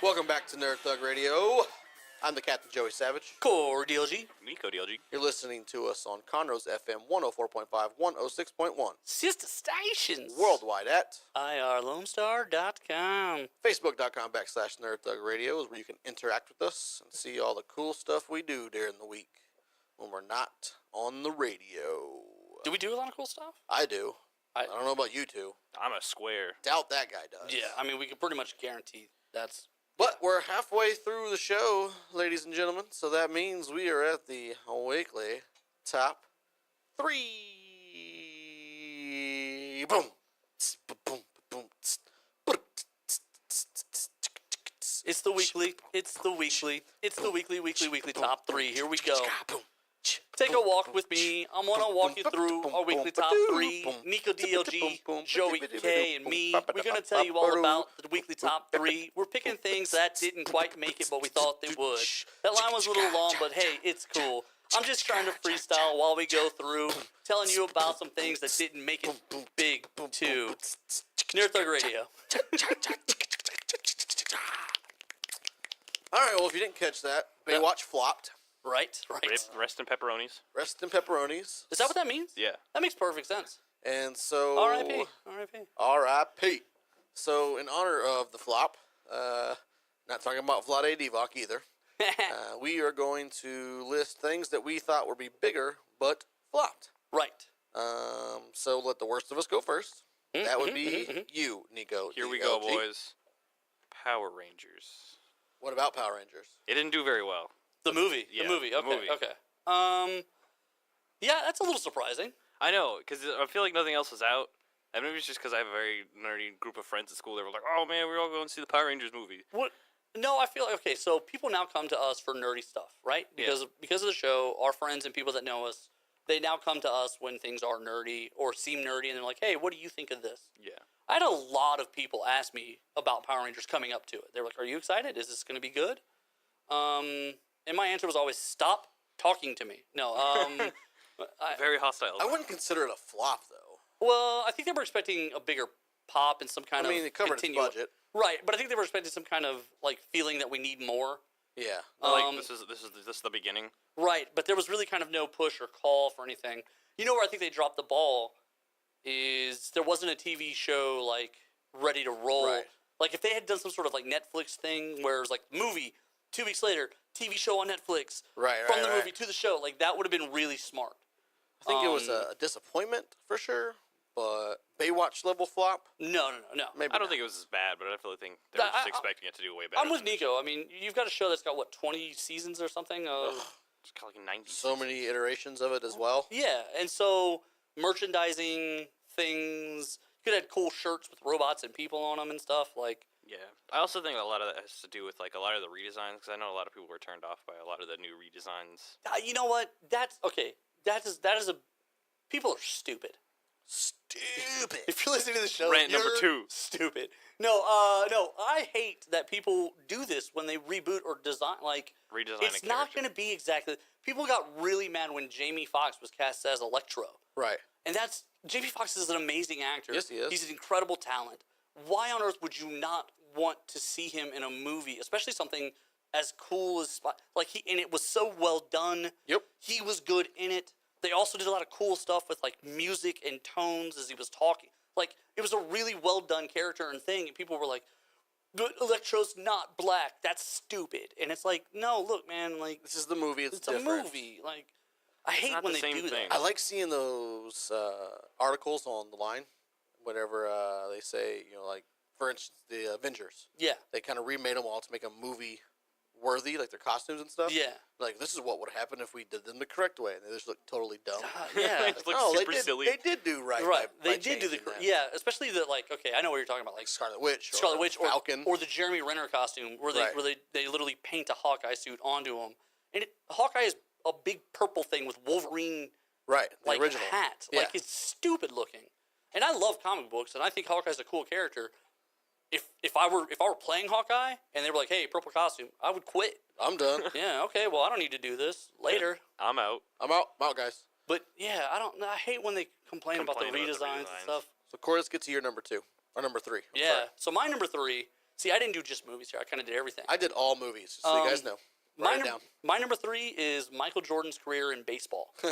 Welcome back to Nerd Thug Radio. I'm the Captain Joey Savage. Core DLG. Nico DLG. You're listening to us on Conroe's FM 104.5, 106.1. Sister stations. Worldwide at IRLoneStar.com. Facebook.com/Nerd Thug Radio is where you can interact with us and see all the cool stuff we do during the week when we're not on the radio. Do we do a lot of cool stuff? I do. I don't know about you two. I'm a square. Doubt that guy does. Yeah, I mean, we can pretty much guarantee that's... But we're halfway through the show, ladies and gentlemen, so that means we are at the weekly top 3. Boom. Boom. Boom. It's the weekly top 3. Here we go. Take a walk with me. I'm going to walk you through our weekly top 3. Nico DLG, Joey K, and me. We're going to tell you all about the weekly top 3. We're picking things that didn't quite make it, but we thought they would. That line was a little long, but hey, it's cool. I'm just trying to freestyle while we go through, telling you about some things that didn't make it big, too. Nerd Thug Radio. All right, well, if you didn't catch that, Baywatch flopped. Right. Rest in pepperonis. Rest in pepperonis. Is that what that means? Yeah. That makes perfect sense. And so... R.I.P. R.I.P. So, in honor of the flop, not talking about Vlade Divac either, we are going to list things that we thought would be bigger, but flopped. Right. So, let the worst of us go first. That would be you, Nico. Here we go, boys. Power Rangers. What about Power Rangers? It didn't do very well. The movie. Yeah, The movie. the Okay. movie. Okay. Yeah, that's a little surprising. I know, because I feel like nothing else was out. And maybe it's just because I have a very nerdy group of friends at school. They were like, oh, man, we're all going to see the Power Rangers movie. What? No, I feel like, okay, so people now come to us for nerdy stuff, right? Because of the show, our friends and people that know us, they now come to us when things are nerdy or seem nerdy, and they're like, hey, what do you think of this? Yeah. I had a lot of people ask me about Power Rangers coming up to it. They were like, are you excited? Is this going to be good? And my answer was always, stop talking to me. No, Very hostile. I wouldn't consider it a flop, though. well, I think they were expecting a bigger pop and some kind of it covered its budget. Right, but I think they were expecting some kind of, like, feeling that we need more. Yeah. Like, this is the beginning. Right, but there was really kind of no push or call for anything. You know where I think they dropped the ball is there wasn't a TV show, like, ready to roll. Right. Like, if they had done some sort of, like, Netflix thing where it was, like, movie, 2 weeks later, TV show on Netflix. From the movie to the show. Like, that would have been really smart. I think it was a disappointment, for sure, but Baywatch level flop? No. Maybe I don't not. think it was as bad, but I definitely think they were just expecting it to do way better. I'm with Nico. I mean, you've got a show that's got, 20 seasons or something? It's got like 90 So many iterations of it as well. Yeah, and so merchandising things, you could have cool shirts with robots and people on them and stuff, like... Yeah. I also think a lot of that has to do with, like, a lot of the redesigns, because I know a lot of people were turned off by a lot of the new redesigns. You know what? That's... Okay, that is a... People are stupid. Stupid. If you're listening to the show, Rant you're number 2. stupid. No, I hate that people do this when they reboot or design, like... Redesign It's not going to be exactly... People got really mad when Jamie Foxx was cast as Electro. Right. And that's... Jamie Foxx is an amazing actor. Yes, he is. He's an incredible talent. Why on earth would you not want to see him in a movie, especially something as cool as... Like, and it was so well done. Yep. He was good in it. They also did a lot of cool stuff with, like, music and tones as he was talking. Like, it was a really well-done character and thing, and people were like, but Electro's not black. That's stupid. And it's like, no, look, man, like... This is the movie. It's a different. movie. Like, I hate not when the they same do thing. that. I like seeing those articles on the line, whenever they say, like, for instance, the Avengers. Yeah. They kind of remade them all to make a movie worthy, like their costumes and stuff. Yeah. Like, this is what would happen if we did them the correct way, and they just look totally dumb. Yeah. It looks super silly. They did do right. Right. By They did do the... changing that. Yeah, especially the, like, okay, I know what you're talking about. Like, Scarlet Witch. Scarlet Witch or Falcon. or the Jeremy Renner costume where they Right. they literally paint a Hawkeye suit onto him. And Hawkeye is a big purple thing with Wolverine right. The like original hat. Yeah. Like, it's stupid looking. And I love comic books, and I think Hawkeye's a cool character. If I were playing Hawkeye and they were like, hey, purple costume, I would quit. I'm done. Yeah, okay, well, I don't need to do this later. I'm out. I'm out, guys. But yeah, I hate when they complain about the redesigns and stuff. So, Corey, let's get to your number 2 or number 3. I'm Yeah. sorry. So my number 3, See, I didn't do just movies here. I kind of did everything. I did all movies, just so you guys know. Write it down. My number 3 is Michael Jordan's career in baseball. You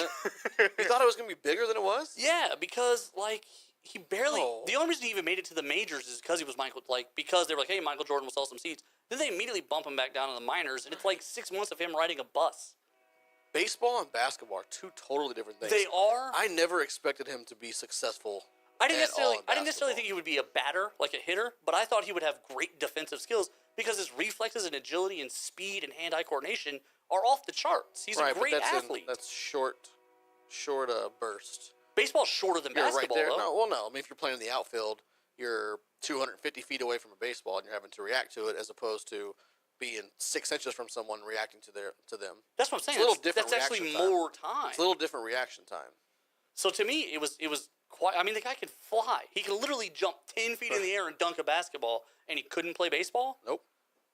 thought it was going to be bigger than it was? Yeah, because, like, he barely... Oh. The only reason he even made it to the majors is because he was Michael... Like, because they were like, hey, Michael Jordan will sell some seats. Then they immediately bump him back down to the minors, and it's like 6 months of him riding a bus. Baseball and basketball are two totally different things. They are. I never expected him to be successful. I didn't necessarily think he would be a batter, like a hitter, but I thought he would have great defensive skills because his reflexes and agility and speed and hand-eye coordination are off the charts. He's a great athlete. That's short burst. Baseball's shorter than basketball, right there. though. No. I mean, if you're playing in the outfield, you're 250 feet away from a baseball, and you're having to react to it as opposed to being 6 inches from someone reacting to them. That's what I'm saying. It's a little different. That's actually more time. It's a little different reaction time. So to me, it was quite. I mean, the guy could fly. He could literally jump 10 feet in the air and dunk a basketball, and he couldn't play baseball. Nope.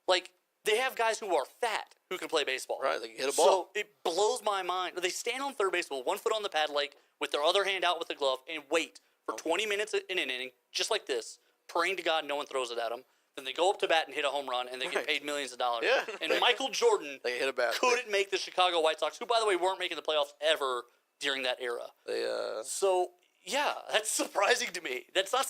Like, they have guys who are fat who can play baseball. Right, they can hit a ball. So it blows my mind. They stand on third base with one foot on the pad, like with their other hand out with the glove, and wait for 20 minutes in an inning, just like this, praying to God no one throws it at them. Then they go up to bat and hit a home run, and they get paid millions of dollars. Yeah. And Michael Jordan They hit a bat. couldn't make the Chicago White Sox, who, by the way, weren't making the playoffs ever during that era. So, yeah, that's surprising to me. That's not,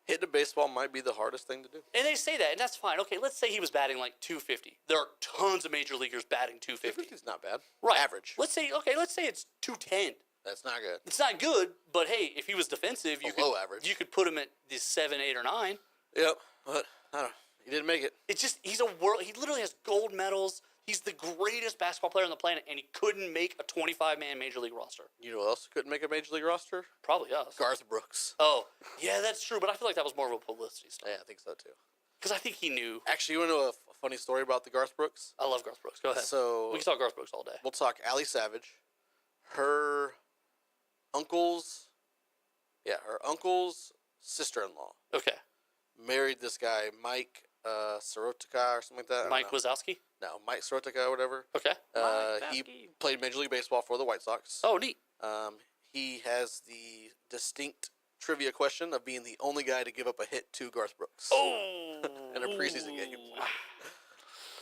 hitting a baseball might be the hardest thing to do. and they say that, and that's fine. Okay, let's say he was batting like 250. There are tons of major leaguers batting 250. 250 is not bad. Right. Average. Let's say it's 210. That's not good. It's not good, but hey, if he was defensive, Below average. you could put him at the 7, 8, or 9. Yep. But I don't know. He didn't make it. It's just he literally has gold medals. He's the greatest basketball player on the planet, and he couldn't make a 25-man major league roster. You know who else couldn't make a major league roster? Probably us. Garth Brooks. Oh, yeah, that's true, but I feel like that was more of a publicity stunt. Yeah, I think so too. Because I think he knew. Actually, you want to know a funny story about the Garth Brooks? I love Garth Brooks. Go ahead. So we can talk Garth Brooks all day. we'll talk Allie Savage. Her uncle's sister-in-law Okay. married this guy, Mike Sorotika or something like that. Mike Wazowski? No, Mike Sorotika or whatever. Okay. He played Major League Baseball for the White Sox. Oh, neat. He has the distinct trivia question of being the only guy to give up a hit to Garth Brooks. Oh. In a preseason game.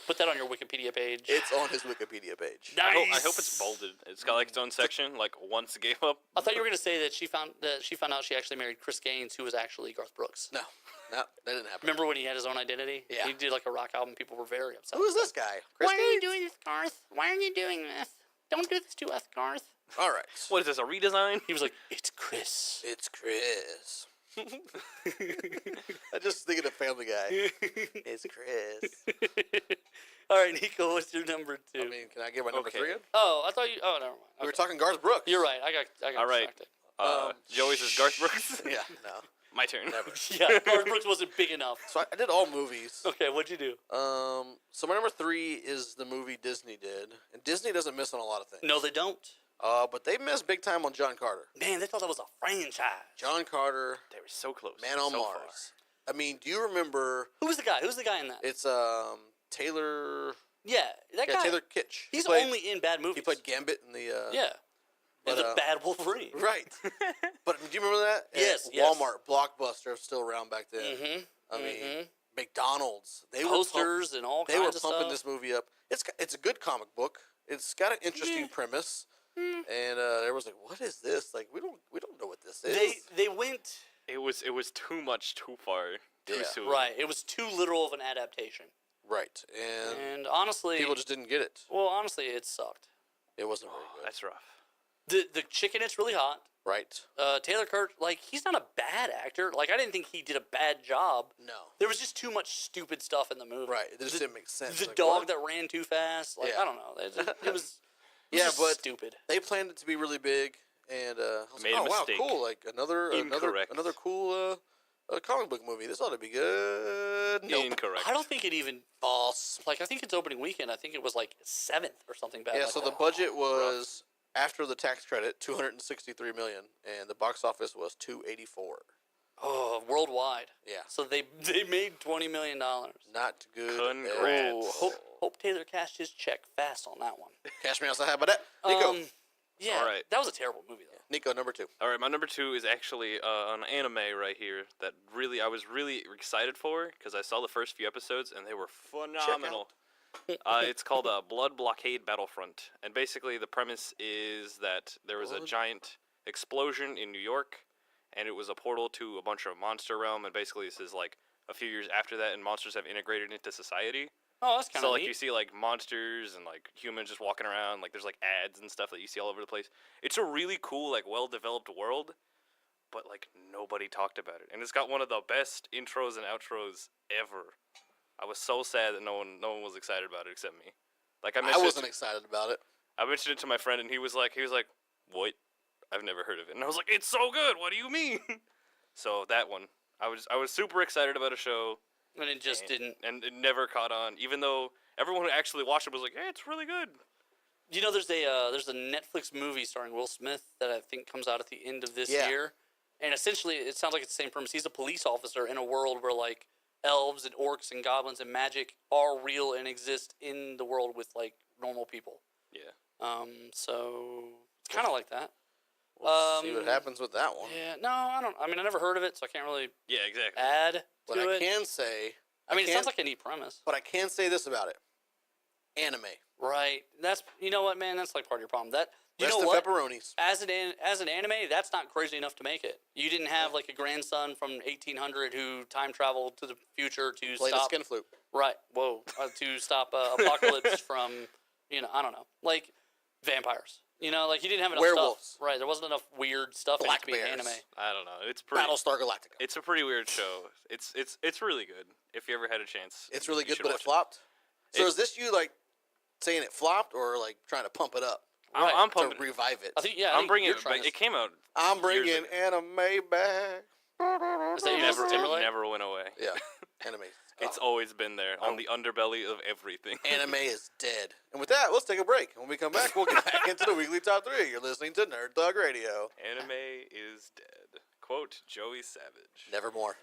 Put that on your Wikipedia page. It's on his Wikipedia page. Nice. I hope it's bolded. It's got like its own section. Like once gave up. I thought you were going to say that she found out she actually married Chris Gaines, who was actually Garth Brooks. No, that didn't happen. Remember when he had his own identity? Yeah. He did like a rock album. People were very upset. Who is this guy? Chris Why are you Gaines? doing this, Garth? Why are you doing this? Don't do this to us, Garth. All right. What is this? A redesign? He was like, it's Chris. It's Chris. I just thinking of Family Guy. It's Chris. All right, Nico, what's your number 2? I mean, can I get my number Okay. 3 in? Oh, I thought you. Oh, never mind. We were Okay. talking Garth Brooks. You're right. I got All right. distracted. Joey's is Garth Brooks. Yeah, no, My turn. never. Yeah, Garth Brooks wasn't big enough. So I did all movies. Okay, what'd you do? So my number 3 is the movie Disney did, and Disney doesn't miss on a lot of things. No, they don't. But they missed big time on John Carter. Man, they thought that was a franchise. John Carter, They were so close. Man on so Mars. far. I mean, do you remember? Who was the guy? Who's the guy in that? It's Taylor. Yeah, that guy. Taylor Kitsch. He's He played- only in bad movies. He played Gambit in the. Yeah. but, And the bad Wolverine. Right. But do you remember that? Yes, And yes. Walmart, Blockbuster, still around back then. Mm-hmm. I mean, McDonald's. They Posters and all They kinds were of pumping stuff. this movie up. It's a good comic book. It's got an interesting premise, and everyone's like, "What is this? Like, we don't know what this is." They went It was too much, too far, too Yeah. soon. right. It was too literal of an adaptation, Right, and and honestly, people just didn't get it. well, honestly, it sucked. It wasn't very good. That's rough. The chicken, it's really hot. Right. Taylor Kirk, like, he's not a bad actor. Like, I didn't think he did a bad job. No. There was just too much stupid stuff in the movie. Right. It just didn't make sense. The Like, dog what? that ran too fast. Like, Yeah. I don't know. It was Yeah, just but stupid. they planned it to be really big, and I was Made like, a "Oh wow, mistake. cool! Like another Incorrect. cool comic book movie. This ought to be good." Nope. Incorrect. I don't think it even False. like. I think it's opening weekend. I think it was like 7th or something bad. Yeah. like So that. the budget was after the tax credit, $263 million, and the box office was $284. Worldwide. Yeah. So they made $20 million. Not good. Congrats. Hope Taylor cashed his check fast on that one. Cash me outside. How about that, Nico? Yeah. All right. That was a terrible movie though. Nico, number 2. All right, my number 2 is actually an anime right here that I was really excited for because I saw the first few episodes and they were phenomenal. It's called Blood Blockade Battlefront, and basically the premise is that there was a giant explosion in New York, and it was a portal to a bunch of monster realm, and basically this is like a few years after that, and monsters have integrated into society. Oh, that's kind of So, like, neat. you see, like, monsters and, like, humans just walking around. Like, there's, like, ads and stuff that you see all over the place. It's a really cool, like, well-developed world, but, like, nobody talked about it. And it's got one of the best intros and outros ever. I was so sad that no one was excited about it except me. Like, I wasn't excited about it. I mentioned it to my friend, and he was like, what? I've never heard of it. And I was like, it's so good. What do you mean? So, that one. I was super excited about a show. And it just didn't. And it never caught on, even though everyone who actually watched it was like, hey, it's really good. You know, there's a Netflix movie starring Will Smith that I think comes out at the end of this year. And essentially, it sounds like it's the same premise. He's a police officer in a world where, like, elves and orcs and goblins and magic are real and exist in the world with, like, normal people. Yeah. So it's kind of like that. We'll see what happens with that one. Yeah, no, I mean, I never heard of it, so I can't really exactly. add But to I it. can say... it sounds like a neat premise. But I can say this about it. Anime. Right. You know what, man? That's like part of your problem. Rest of pepperonis. As an anime, that's not crazy enough to make it. You didn't have like a grandson from 1800 who time traveled to the future to Play stop the skin flute. Right. Whoa. To stop apocalypse from, I don't know, like vampires. Like you didn't have enough werewolves. Stuff. Right. There wasn't enough weird stuff in it Black to be an bears. anime. I don't know. It's pretty. Battlestar Galactica. It's a pretty weird show. It's really good. If you ever had a chance, It's really you good, should but it watch flopped. So is this you like saying it flopped or like trying to pump it up I'm to pumping. revive it? I think I'm bringing you're it. trying But it came out. I'm bringing years ago. anime back. Is that your Justin Timberlake? Never went away. Yeah, anime. It's always been there on the underbelly of everything. Anime is dead. And with that, let's take a break. When we come back, we'll get back into the weekly top 3. You're listening to Nerd Dog Radio. Anime is dead. Quote Joey Savage. Nevermore.